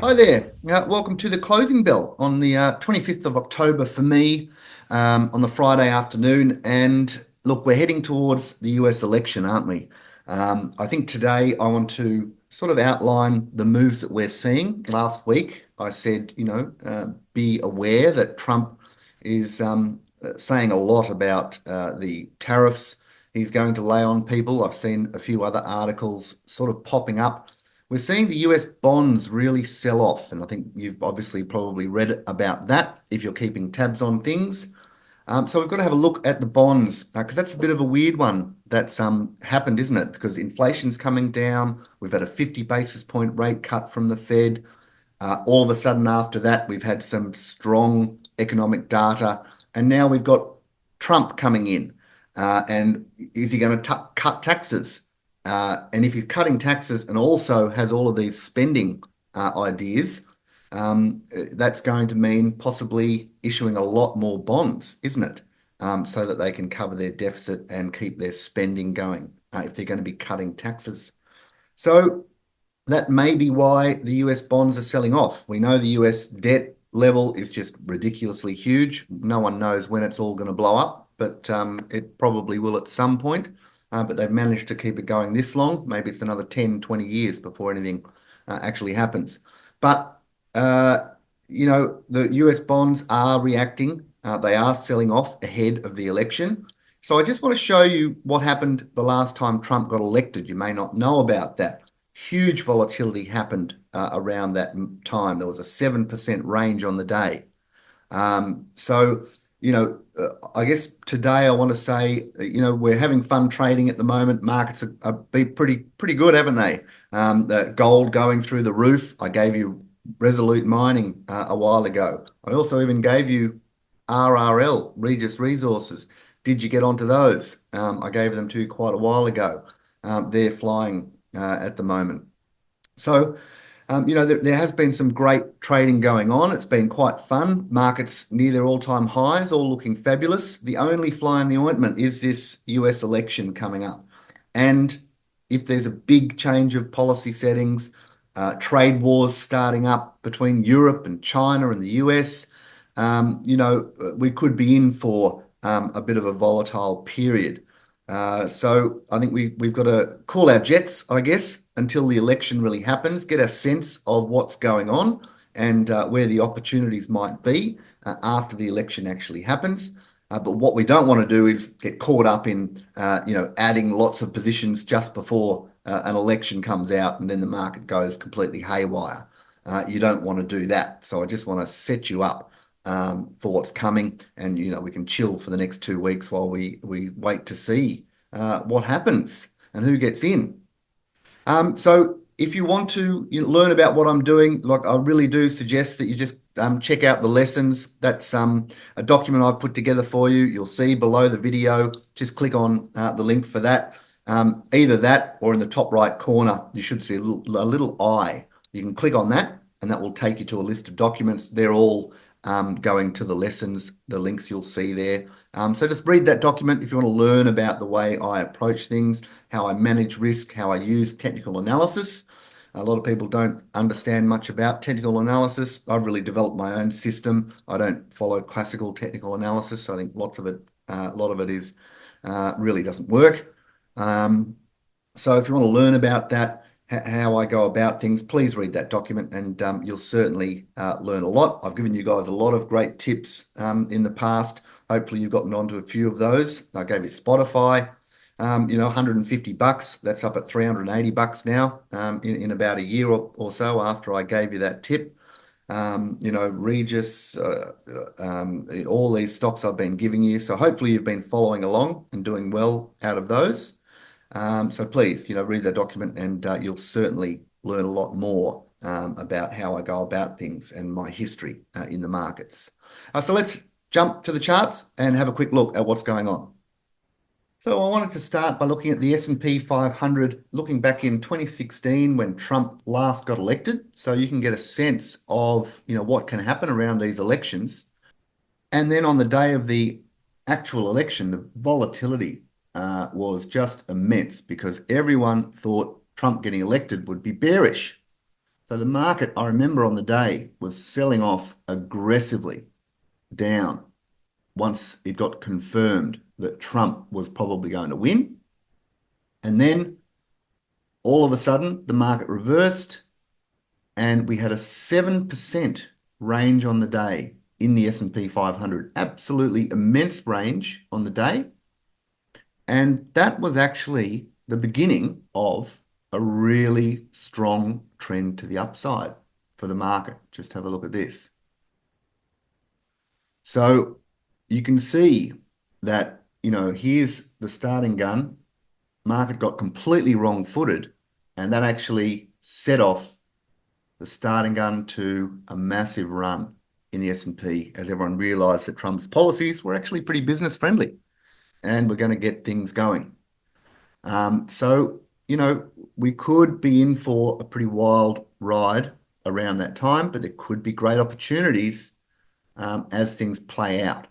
Hi there. Welcome to the closing bell on the 25th of October for me on the Friday afternoon. And look, we're heading towards the US election, aren't we? I think today I want to sort of outline the moves that we're seeing. Last week, I said, be aware that Trump is saying a lot about the tariffs he's going to lay on people. I've seen a few other articles sort of popping up. We're seeing the US bonds really sell off, and I think you've obviously probably read about that if you're keeping tabs on things. So we've got to have a look at the bonds because that's a bit of a weird one that's happened, isn't it? Because inflation's coming down. We've had a 50 basis point rate cut from the Fed. All of a sudden, after that, we've had some strong economic data, and now we've got Trump coming in. And is he going to cut taxes? And if he's cutting taxes and also has all of these spending ideas, that's going to mean possibly issuing a lot more bonds, isn't it? So that they can cover their deficit and keep their spending going if they're going to be cutting taxes. So that may be why the US bonds are selling off. We know the US debt level is just ridiculously huge. No one knows when it's all going to blow up, but it probably will at some point. But they've managed to keep it going this long. Maybe it's another 10, 20 years before anything actually happens. But, the US bonds are reacting. They are selling off ahead of the election. So I just want to show you what happened the last time Trump got elected. You may not know about that. Huge volatility happened around that time. There was a 7% range on the day. So, I guess today I want to say, we're having fun trading at the moment. Markets have been pretty good, haven't they? The gold going through the roof. I gave you Resolute Mining a while ago. I also even gave you RRL, Regis Resources. Did you get onto those? I gave them to you quite a while ago. They're flying at the moment. So, there has been some great trading going on. It's been quite fun. Markets near their all-time highs, all looking fabulous. The only fly in the ointment is this US election coming up. And if there's a big change of policy settings, trade wars starting up between Europe and China and the US, we could be in for a bit of a volatile period. So I think we've got to cool our jets, I guess, until the election really happens, get a sense of what's going on and where the opportunities might be after the election actually happens. But what we don't want to do is get caught up in, adding lots of positions just before an election comes out and then the market goes completely haywire. You don't want to do that. So I just want to set you up for what's coming, and we can chill for the next 2 weeks while we wait to see what happens and who gets in. So if you want to learn about what I'm doing, like I really do suggest that you just check out the lessons. That's a document I've put together for you. You'll see below the video. Just click on the link for that. Either that or in the top right corner, you should see a little eye. You can click on that, and that will take you to a list of documents. They're all going to the lessons, the links you'll see there. So just read that document if you want to learn about the way I approach things, how I manage risk, how I use technical analysis. A lot of people don't understand much about technical analysis. I've really developed my own system. I don't follow classical technical analysis. I think a lot of it is really doesn't work. So if you want to learn about that, how I go about things, please read that document and you'll certainly learn a lot. I've given you guys a lot of great tips in the past. Hopefully you've gotten onto a few of those. I gave you Spotify, $150. That's up at $380 now in about a year or so after I gave you that tip. Regis, all these stocks I've been giving you. So hopefully you've been following along and doing well out of those. So please, read the document and you'll certainly learn a lot more about how I go about things and my history in the markets. So let's jump to the charts and have a quick look at what's going on. So I wanted to start by looking at the S&P 500, looking back in 2016 when Trump last got elected, so you can get a sense of, what can happen around these elections. And then on the day of the actual election, the volatility was just immense because everyone thought Trump getting elected would be bearish. So the market, I remember on the day, was selling off aggressively down once it got confirmed that Trump was probably going to win. And then all of a sudden, the market reversed and we had a 7% range on the day in the S&P 500. Absolutely immense range on the day. And that was actually the beginning of a really strong trend to the upside for the market. Just have a look at this. So you can see that, here's the starting gun. Market got completely wrong-footed, and that actually set off the starting gun to a massive run in the S&P as everyone realized that Trump's policies were actually pretty business friendly and we're going to get things going. So, we could be in for a pretty wild ride around that time, but there could be great opportunities as things play out.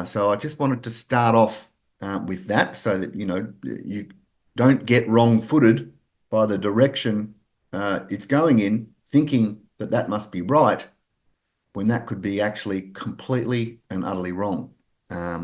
So I just wanted to start off with that so that, you don't get wrong-footed by the direction it's going in, thinking that that must be right, when that could be actually completely and utterly wrong.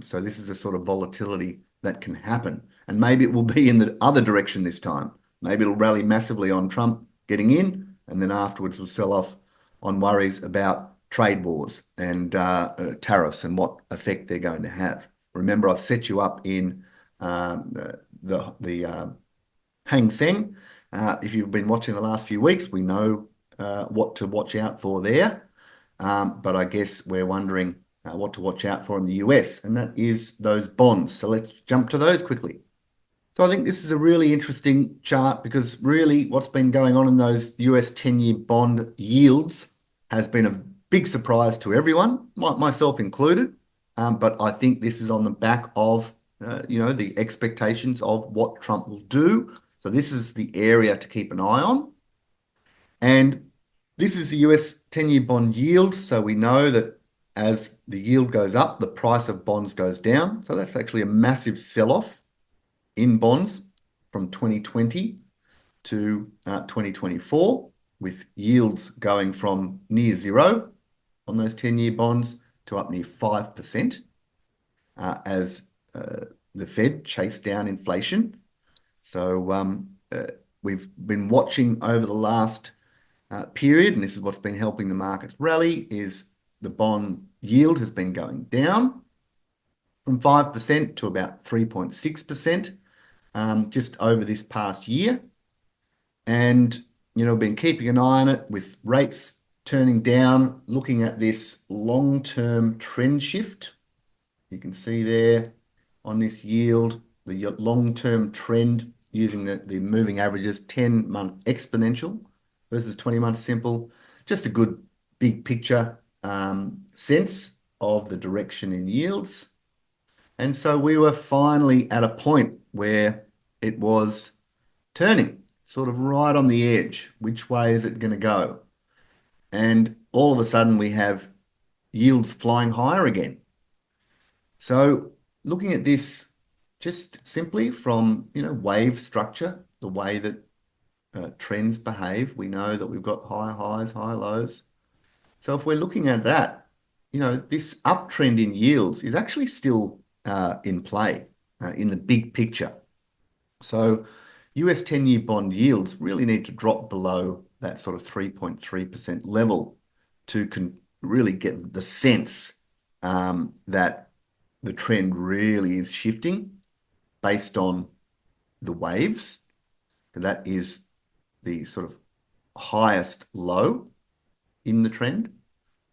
So this is a sort of volatility that can happen. And maybe it will be in the other direction this time. Maybe it'll rally massively on Trump getting in, and then afterwards will sell off on worries about trade wars and tariffs and what effect they're going to have. Remember, I've set you up in the Hang Seng. If you've been watching the last few weeks, we know what to watch out for there. But I guess we're wondering what to watch out for in the US, and that is those bonds. So let's jump to those quickly. So I think this is a really interesting chart because really what's been going on in those US 10-year bond yields has been a big surprise to everyone, myself included. But I think this is on the back of, the expectations of what Trump will do. So this is the area to keep an eye on. And this is the US 10-year bond yield. So we know that as the yield goes up, the price of bonds goes down. So that's actually a massive sell-off in bonds from 2020 to 2024, with yields going from near zero on those 10-year bonds to up near 5% as the Fed chased down inflation. So we've been watching over the last period, and this is what's been helping the markets rally, is the bond yield has been going down from 5% to about 3.6% just over this past year. And, been keeping an eye on it with rates turning down, looking at this long-term trend shift. You can see there on this yield, the long-term trend using the moving averages, 10-month exponential versus 20-month simple. Just a good big picture sense of the direction in yields. And so we were finally at a point where it was turning, sort of right on the edge. Which way is it going to go? And all of a sudden we have yields flying higher again. So looking at this just simply from, wave structure, the way that trends behave, we know that we've got high highs, high lows. So if we're looking at that, this uptrend in yields is actually still in play in the big picture. So US 10-year bond yields really need to drop below that sort of 3.3% level to really get the sense that the trend really is shifting based on the waves. And that is the sort of highest low in the trend.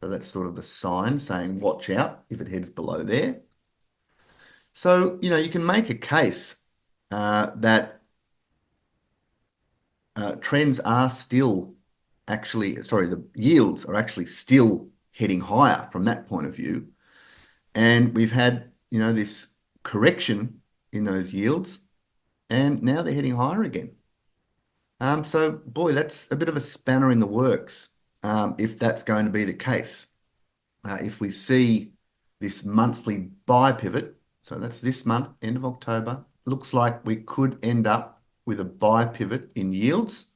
So that's sort of the sign saying, watch out if it heads below there. So, you can make a case that trends are still the yields are actually still heading higher from that point of view. And we've had, this correction in those yields, and now they're heading higher again. So, boy, that's a bit of a spanner in the works if that's going to be the case. If we see this monthly buy pivot, so that's this month, end of October, looks like we could end up with a buy pivot in yields.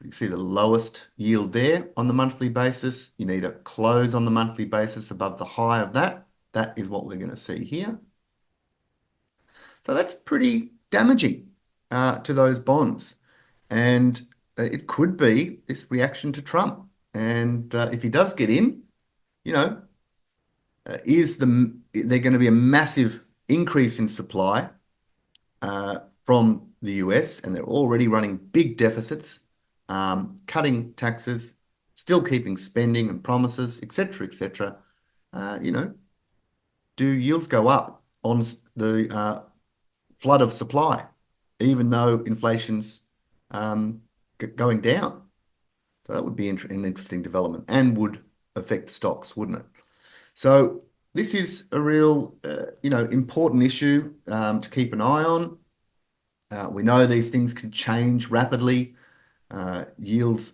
You see the lowest yield there on the monthly basis. You need a close on the monthly basis above the high of that. That is what we're going to see here. So that's pretty damaging to those bonds. And it could be this reaction to Trump. And if he does get in, you know, is there going to be a massive increase in supply from the US, and they're already running big deficits, cutting taxes, still keeping spending and promises, etc., etc. You know, do yields go up on the flood of supply, even though inflation's going down? So that would be an interesting development and would affect stocks, wouldn't it? So this is a real, important issue to keep an eye on. We know these things can change rapidly. Yields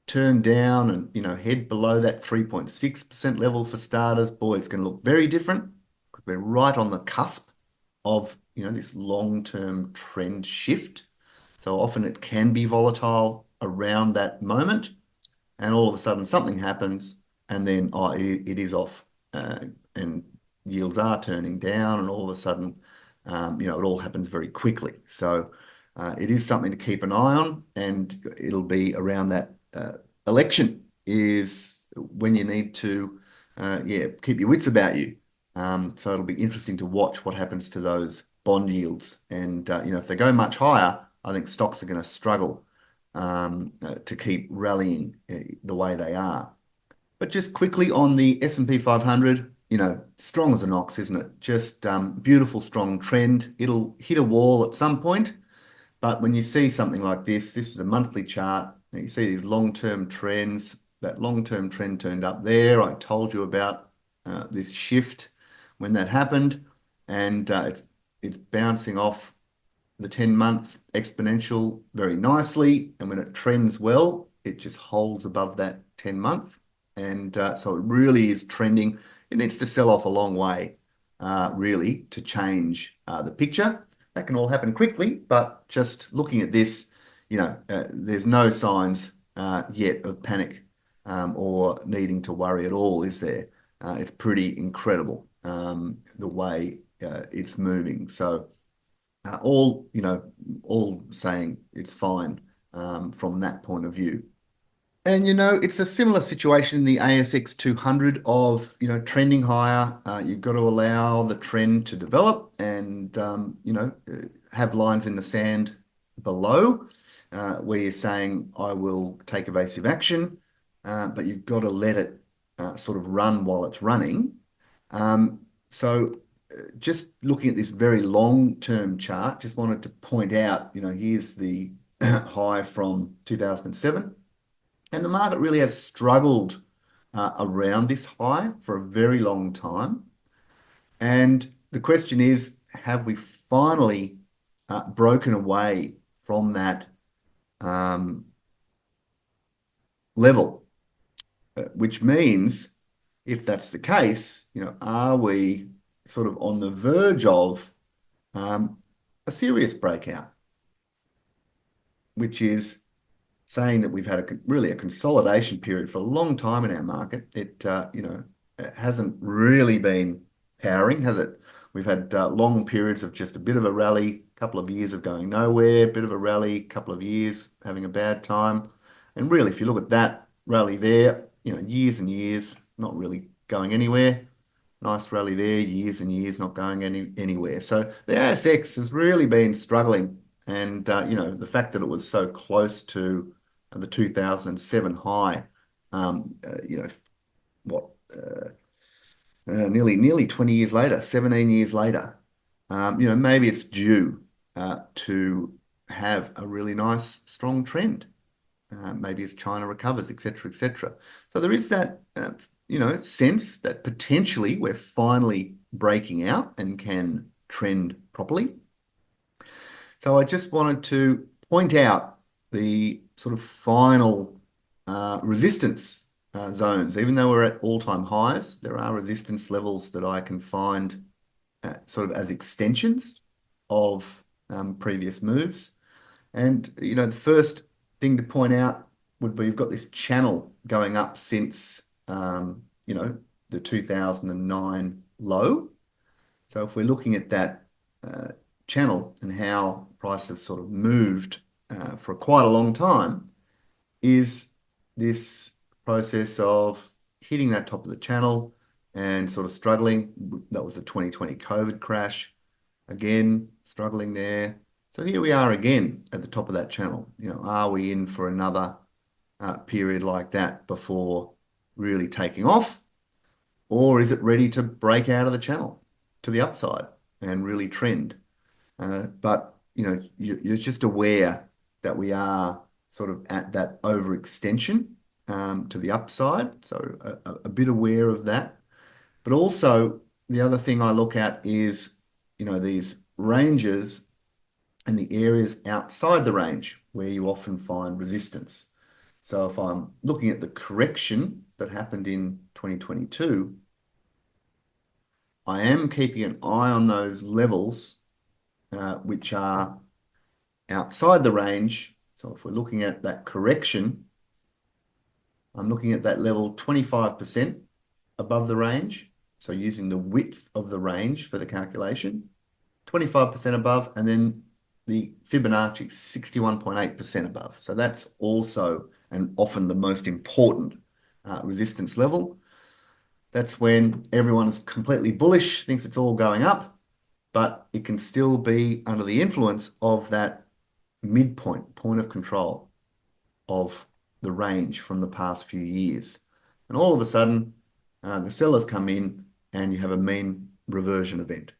turn down and, head below that 3.6% level for starters. Boy, it's going to look very different. We're right on the cusp of, this long-term trend shift. So often it can be volatile around that moment, and all of a sudden something happens, and then it is off, and yields are turning down, and all of a sudden, it all happens very quickly. So it is something to keep an eye on, and it'll be around that election is when you need to, keep your wits about you. So it'll be interesting to watch what happens to those bond yields, and if they go much higher, I think stocks are going to struggle to keep rallying the way they are. But just quickly on the S&P 500, strong as an ox, isn't it? Just beautiful, strong trend. It'll hit a wall at some point, but when you see something like this is a monthly chart. You see these long-term trends. That long-term trend turned up there. I told you about this shift when that happened, and it's bouncing off the 10-month exponential very nicely. And when it trends well, it just holds above that 10-month. And so it really is trending. It needs to sell off a long way, really, to change the picture. That can all happen quickly, but just looking at this, there's no signs yet of panic or needing to worry at all, is there? It's pretty incredible the way it's moving. So all saying it's fine from that point of view. And it's a similar situation in the ASX 200 of trending higher. You've got to allow the trend to develop and have lines in the sand below where you're saying I will take evasive action, but you've got to let it sort of run while it's running. So just looking at this very long-term chart, just wanted to point out, here's the high from 2007. And the market really has struggled around this high for a very long time. And the question is, have we finally broken away from that level? Which means, if that's the case, are we sort of on the verge of a serious breakout, which is saying that we've had really a consolidation period for a long time in our market. It hasn't really been powering, has it? We've had long periods of just a bit of a rally, a couple of years of going nowhere, bit of a rally, couple of years having a bad time. And really, if you look at that rally there, years and years, not really going anywhere. Nice rally there, years and years not going anywhere. So the ASX has really been struggling. And, the fact that it was so close to the 2007 high, nearly 20 years later, 17 years later, maybe it's due to have a really nice, strong trend. Maybe as China recovers, etc., etc. So there is that, sense that potentially we're finally breaking out and can trend properly. So I just wanted to point out the sort of final resistance zones. Even though we're at all-time highs, there are resistance levels that I can find sort of as extensions of previous moves. And, the first thing to point out would be you've got this channel going up since, the 2009 low. So if we're looking at that uh, channel and how prices have sort of moved for quite a long time, is this process of hitting that top of the channel and sort of struggling. That was the 2020 COVID crash. Again, struggling there. So here we are again at the top of that channel. Are we in for another period like that before really taking off? Or is it ready to break out of the channel to the upside and really trend? But you're just aware that we are sort of at that overextension to the upside. So a bit aware of that. But also the other thing I look at is, these ranges and the areas outside the range where you often find resistance. So if I'm looking at the correction that happened in 2022, I am keeping an eye on those levels which are outside the range. So if we're looking at that correction, I'm looking at that level 25% above the range. So using the width of the range for the calculation, 25% above, and then the Fibonacci 61.8% above. So that's also and often the most important resistance level. That's when everyone's completely bullish, thinks it's all going up, but it can still be under the influence of that midpoint, point of control of the range from the past few years. And all of a sudden, the sellers come in and you have a mean reversion event.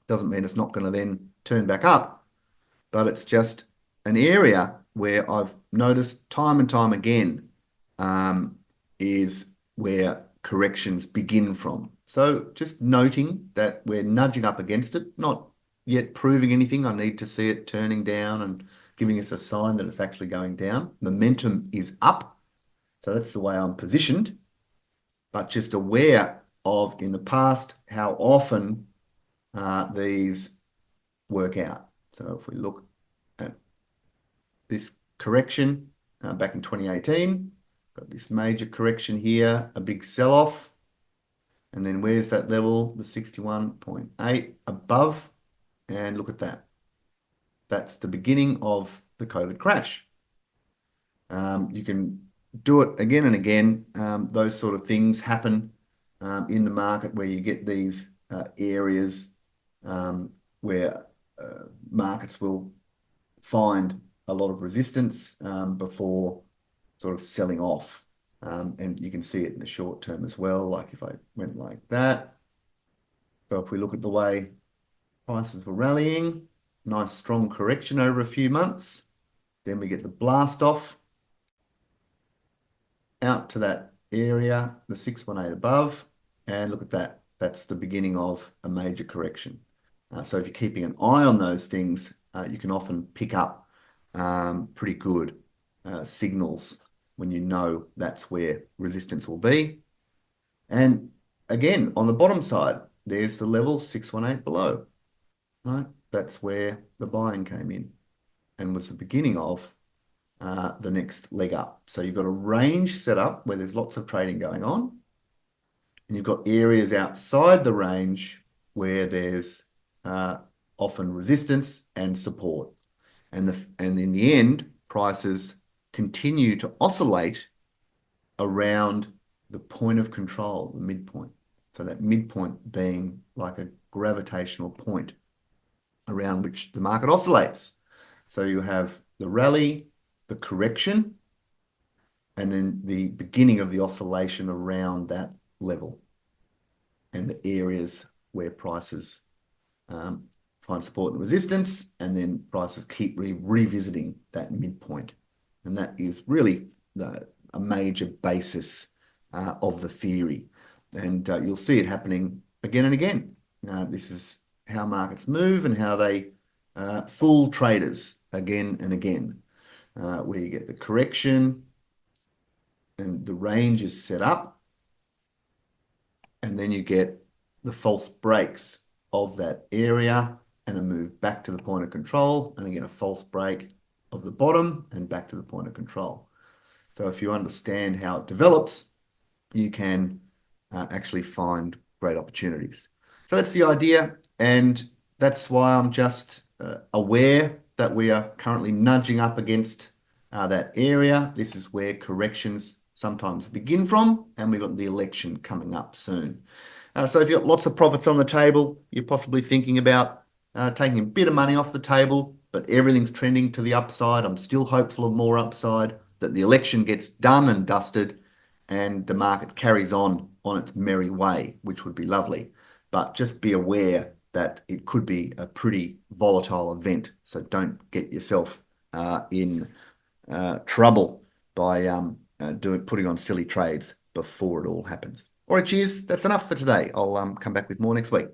Doesn't mean it's not going to then turn back up, but it's just an area where I've noticed time and time again is where corrections begin from. So just noting that we're nudging up against it, not yet proving anything. I need to see it turning down and giving us a sign that it's actually going down. Momentum is up. So that's the way I'm positioned, but just aware of in the past how often these work out. So if we look at this correction back in 2018, got this major correction here, a big sell-off. And then where's that level? The 61.8 above. And look at that. That's the beginning of the COVID crash. You can do it again and again. Those sort of things happen in the market where you get these areas where markets will find a lot of resistance before sort of selling off. And you can see it in the short term as well, like if I went like that. So if we look at the way prices were rallying, nice strong correction over a few months, then we get the blast off out to that area, the 618 above, and look at that. That's the beginning of a major correction. So if you're keeping an eye on those things, you can often pick up pretty good signals when you know that's where resistance will be. And again, on the bottom side, there's the level 618 below, right? That's where the buying came in and was the beginning of the next leg up. So you've got a range set up where there's lots of trading going on, and you've got areas outside the range where there's often resistance and support. And in the end, prices continue to oscillate around the point of control, the midpoint. So that midpoint being like a gravitational point around which the market oscillates. So you have the rally, the correction, and then the beginning of the oscillation around that level and the areas where prices find support and resistance, and then prices keep revisiting that midpoint. And that is really a major basis of the theory. And you'll see it happening again and again. This is how markets move and how they fool traders again and again, where you get the correction and the range is set up, and then you get the false breaks of that area and a move back to the point of control, and again a false break of the bottom and back to the point of control. So if you understand how it develops, you can actually find great opportunities. So that's the idea, and that's why I'm just aware that we are currently nudging up against that area. This is where corrections sometimes begin from, and we've got the election coming up soon. So if you've got lots of profits on the table, you're possibly thinking about taking a bit of money off the table, but everything's trending to the upside. I'm still hopeful of more upside, that the election gets done and dusted, and the market carries on its merry way, which would be lovely. But just be aware that it could be a pretty volatile event. So don't get yourself in trouble by putting on silly trades before it all happens. All right, cheers. That's enough for today. I'll come back with more next week.